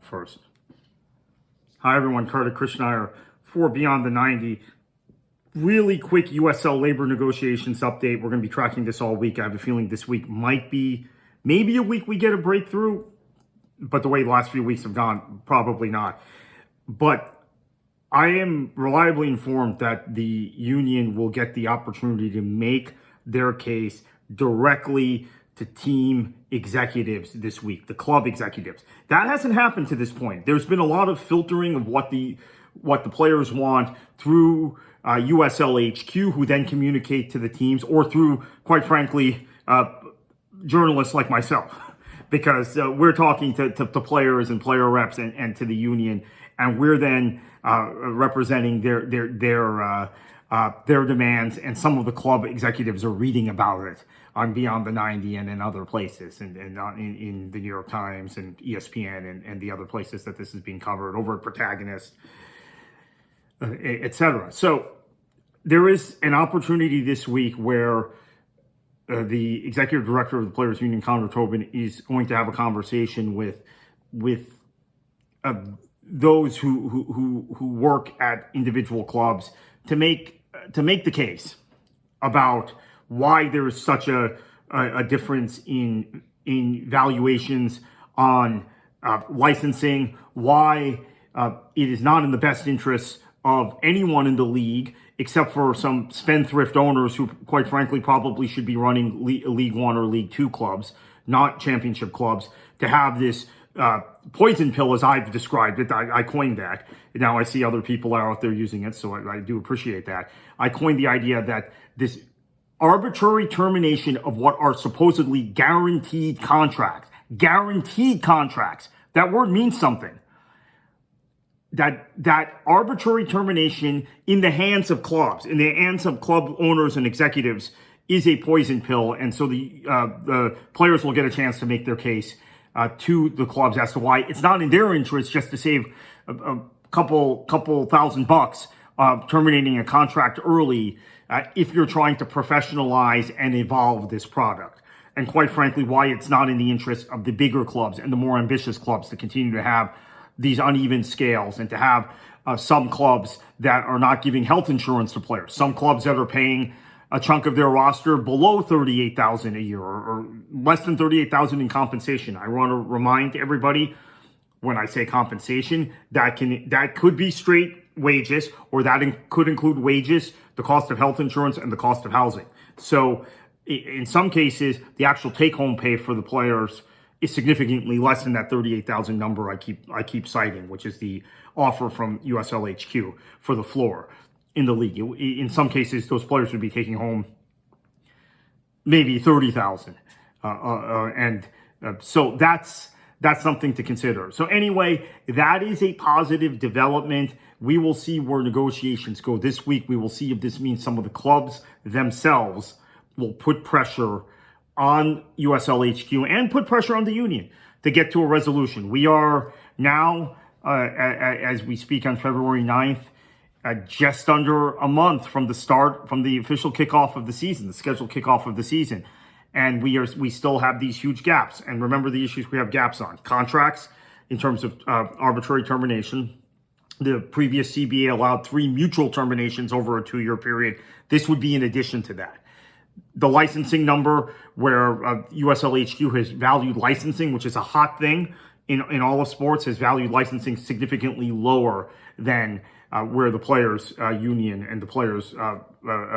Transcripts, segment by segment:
first. Hi everyone, Carter Krishnaiyer for Beyond the 90. Really quick USL Labor negotiations update. We're going to be tracking this all week. I have a feeling this week might be maybe a week we get a breakthrough, but the way the last few weeks have gone, probably not. But I am reliably informed that the union will get the opportunity to make their case directly to team executives this week, the club executives. That hasn't happened to this point. There's been a lot of filtering of what the players want through USL HQ, who then communicate to the teams, or through, quite frankly, journalists like myself, because we're talking to players and player reps and to the union, and we're then representing their demands, and some of the club executives are reading about it on Beyond the 90 and in other places, and in the New York Times and ESPN and the other places that this is being covered, over at Protagonist, etc. So there is an opportunity this week where the executive director of the Players Union, Connor Tobin, is going to have a conversation with those who work at individual clubs to make the case about why there is such a difference in valuations on licensing, why it is not in the best interests of anyone in the league, except for some spendthrift owners who, quite frankly, probably should be running League One or League Two clubs, not championship clubs, to have this poison pill, as I've described it. I coined that. Now I see other people are out there using it, so I do appreciate that. I coined the idea that this arbitrary termination of what are supposedly guaranteed contracts, that word means something. That arbitrary termination in the hands of clubs, in the hands of club owners and executives, is a poison pill, and so the players will get a chance to make their case to the clubs as to why it's not in their interest just to save a couple $1,000 terminating a contract early if you're trying to professionalize and evolve this product. And quite frankly, why it's not in the interest of the bigger clubs and the more ambitious clubs to continue to have these uneven scales, and to have some clubs that are not giving health insurance to players, some clubs that are paying a chunk of their roster below $38,000 a year, or less than $38,000 in compensation. I want to remind everybody, when I say compensation, that could be straight wages, or that could include wages, the cost of health insurance, and the cost of housing. So in some cases, the actual take-home pay for the players is significantly less than that $38,000 number I keep citing, which is the offer from USL HQ for the floor in the league. In some cases, those players would be taking home maybe $30,000, so that's something to consider. So anyway, that is a positive development. We will see where negotiations go this week. We will see if this means some of the clubs themselves will put pressure on USL HQ and put pressure on the union to get to a resolution. We are now, as we speak on February 9th, just under a month from the official kickoff of the season, the scheduled kickoff of the season. And we still have these huge gaps. And remember the issues we have gaps on. Contracts, in terms of arbitrary termination. The previous CBA allowed 3 mutual terminations over a 2-year period. This would be in addition to that. The licensing number, where USL HQ has valued licensing, which is a hot thing in all of sports, has valued licensing significantly lower than where the players' union and the players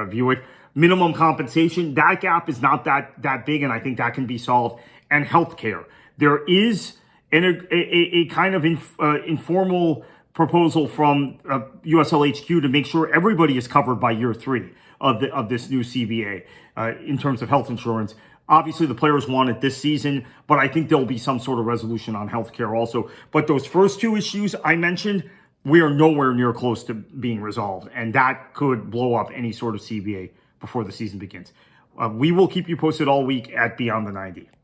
view it. Minimum compensation, that gap is not that big, and I think that can be solved. And healthcare, there is a kind of informal proposal from USL HQ to make sure everybody is covered by year 3 of this new CBA in terms of health insurance. Obviously, the players want it this season, but I think there'll be some sort of resolution on healthcare also. But those first 2 issues I mentioned, we are nowhere near close to being resolved, and that could blow up any sort of CBA before the season begins. We will keep you posted all week at Beyond the 90.